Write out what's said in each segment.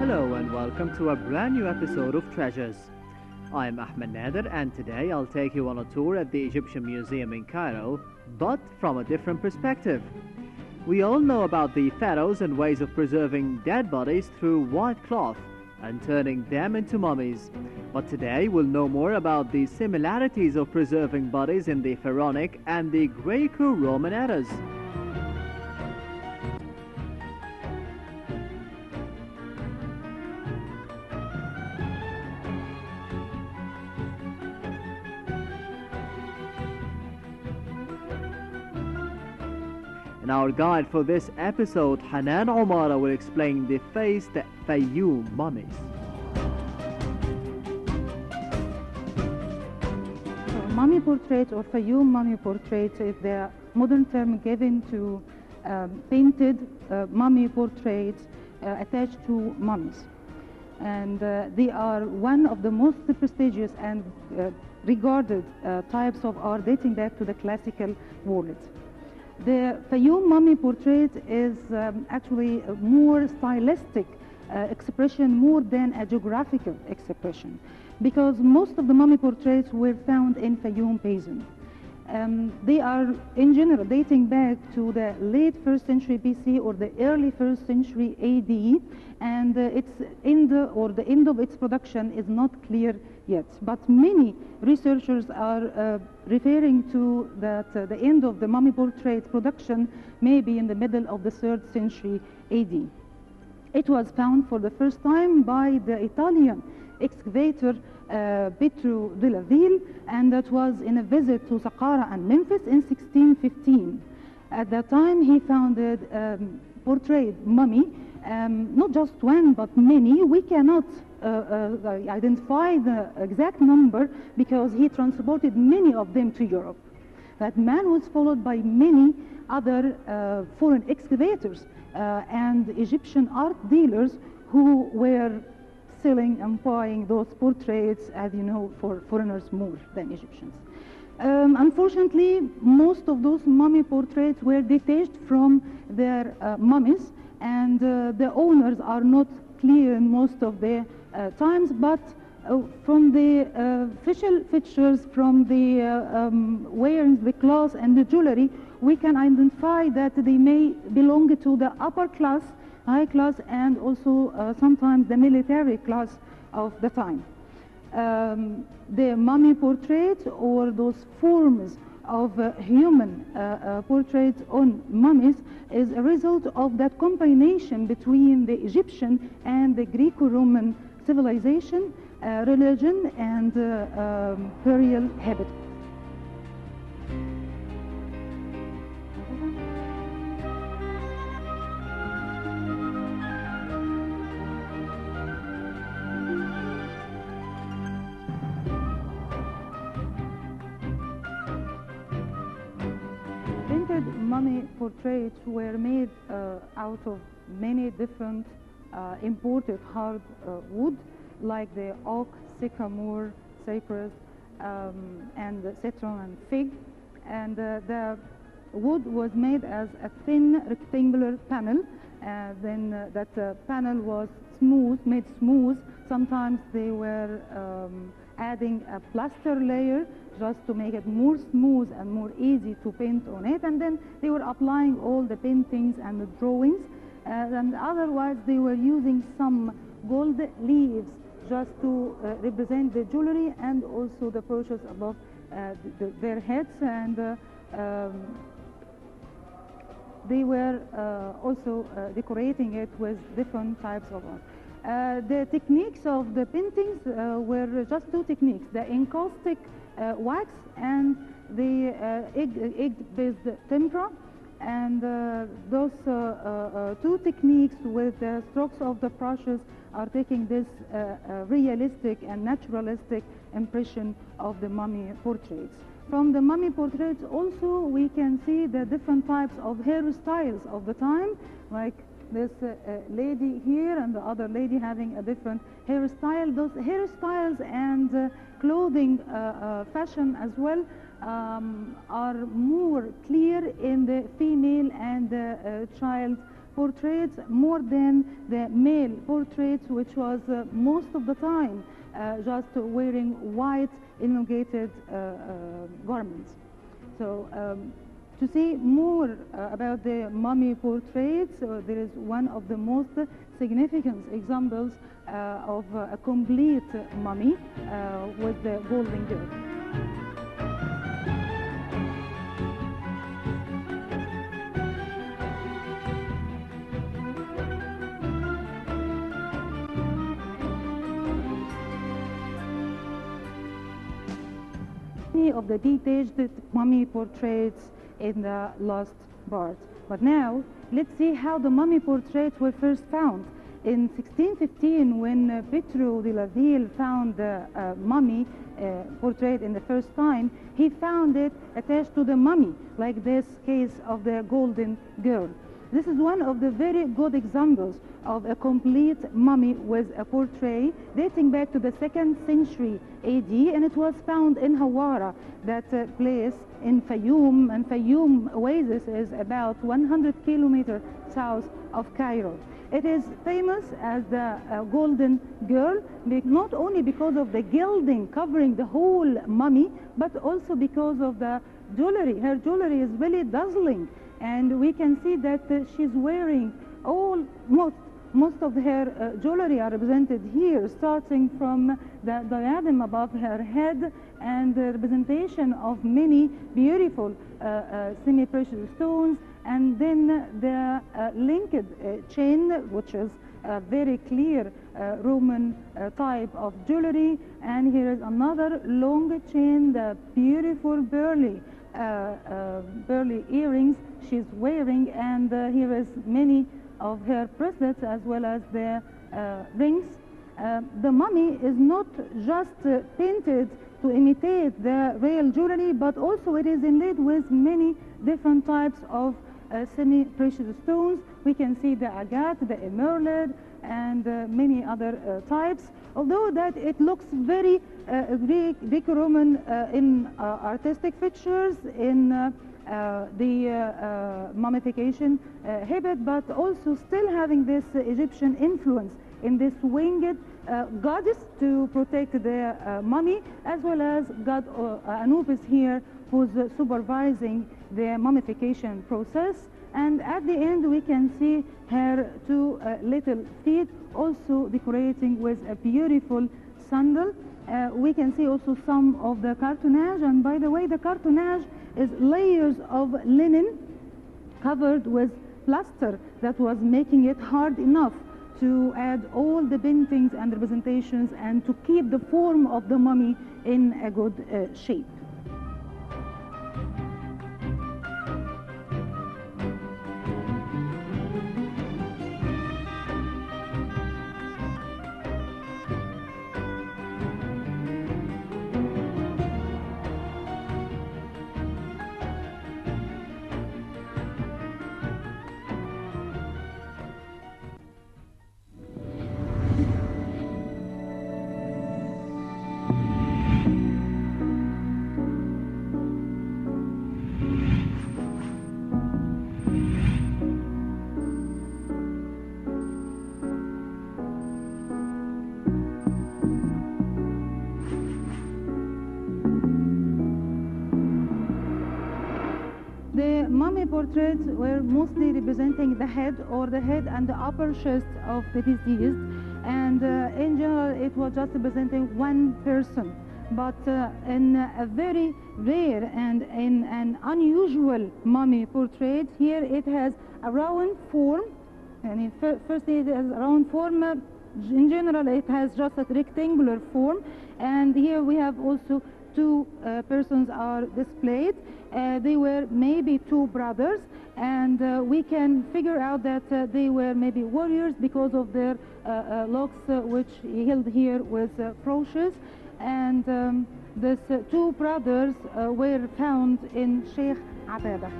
Hello and welcome to a brand new episode of Treasures. I'm Ahmed Nader and today I'll take you on a tour at the Egyptian Museum in Cairo, but from a different perspective. We all know about the pharaohs and ways of preserving dead bodies through white cloth and turning them into mummies. But today we'll know more about the similarities of preserving bodies in the pharaonic and the Greco-Roman eras. In our guide for this episode, Hanan Omara will explain the faced fayum mummies. Mummy portrait or fayum mummy portrait is the modern term given to painted mummy portraits attached to mummies. And they are one of the most prestigious and regarded types of art dating back to the classical world. The fayum mummy portrait is actually a more stylistic expression more than a geographical expression, because most of the mummy portraits were found in Fayum Basin. They are in general dating back to the late 1st century BC or the early 1st century AD, and the end of its production is not clear yet. But many researchers are referring to that the end of the mummy portrait production may be in the middle of the 3rd century AD. It was found for the first time by the Italian excavator Pietro della Ville, and that was in a visit to Saqqara and Memphis in 1615. At that time he found a portrait mummy, not just one but many. We cannot identify the exact number because he transported many of them to Europe. That man was followed by many other foreign excavators and Egyptian art dealers who were selling and buying those portraits, as you know, for foreigners more than Egyptians. Unfortunately, most of those mummy portraits were detached from their mummies, and the owners are not clear in most of the times, but from the facial features, from the wearing, the clothes and the jewelry, we can identify that they may belong to the upper class, high class, and also sometimes the military class of the time. The mummy portrait, or those forms of human portraits on mummies, is a result of that combination between the Egyptian and the Greco-Roman civilization, religion, and burial habit. Painted mummy portraits were made out of many different imported hard wood, like the oak, sycamore, cypress, and the citron and fig. And the wood was made as a thin rectangular panel. Then that panel was smooth, made smooth. Sometimes they were adding a plaster layer just to make it more smooth and more easy to paint on it. And then they were applying all the paintings and the drawings. And otherwise they were using some gold leaves just to represent the jewelry and also the brooches above their heads, and they were also decorating it with different types of art. The techniques of the paintings were just two techniques: the encaustic wax and the egg-based tempera. And those two techniques with the strokes of the brushes are taking this realistic and naturalistic impression of the mummy portraits. From the mummy portraits also we can see the different types of hairstyles of the time, like this lady here and the other lady having a different hairstyle. Those hairstyles and clothing fashion as well are more clear in the female and the child portraits more than the male portraits, which was most of the time just wearing white elongated garments. So to see more about the mummy portraits, there is one of the most significant examples of a complete mummy with the golden girl. Of the detached mummy portraits in the last part. But now, let's see how the mummy portraits were first found. In 1615, when Petro de la Ville found the mummy portrait in the first time, he found it attached to the mummy, like this case of the golden girl. This is one of the very good examples of a complete mummy with a portrait dating back to the 2nd century AD, and it was found in Hawara, that place in Fayum, and Fayum oasis is about 100 kilometers south of Cairo. It is famous as the golden girl, not only because of the gilding covering the whole mummy, but also because of the jewelry. Her jewelry is really dazzling, and we can see that she's wearing most of her jewelry are represented here, starting from the diadem above her head and the representation of many beautiful semi-precious stones, and then the linked chain, which is a very clear Roman type of jewelry. And here is another long chain, the beautiful burly earrings she's wearing, and here is many of her bracelets as well as the rings. The mummy is not just painted to imitate the real jewelry, but also it is inlaid with many different types of semi-precious stones. We can see the agate, the emerald, and many other types. Although that it looks very Greek-Roman in artistic features, in the mummification habit, but also still having this Egyptian influence in this winged goddess to protect the mummy, as well as God Anubis here, who's supervising the mummification process. And at the end we can see her two little feet also decorating with a beautiful sandal. We can see also some of the cartonnage, and by the way, the cartonnage is layers of linen covered with plaster that was making it hard enough to add all the paintings and representations and to keep the form of the mummy in a good shape. The mummy portraits were mostly representing the head and the upper chest of the deceased, and in general it was just representing one person. But in a very rare and in an unusual mummy portrait, here it has a round form, and firstly it has a round form. In general it has just a rectangular form, and here we have also two persons are displayed. They were maybe two brothers, and we can figure out that they were maybe warriors because of their locks which held here with brooches. And these two brothers were found in Sheikh Abada.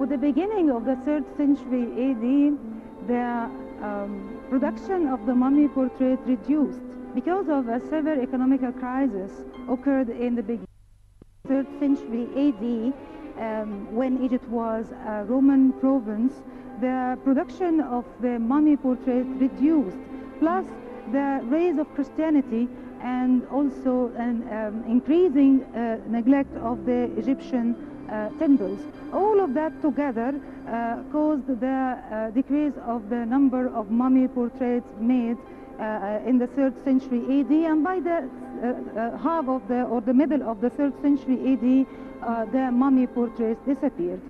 With the beginning of the 3rd century AD, the production of the mummy portrait reduced because of a severe economical crisis occurred in the beginning of the 3rd century AD. When Egypt was a Roman province, the production of the mummy portrait reduced, plus the rise of Christianity and also an increasing neglect of the Egyptian temples. All of that together caused the decrease of the number of mummy portraits made in the 3rd century AD, and by the half of the, or the middle of the 3rd century AD, the mummy portraits disappeared.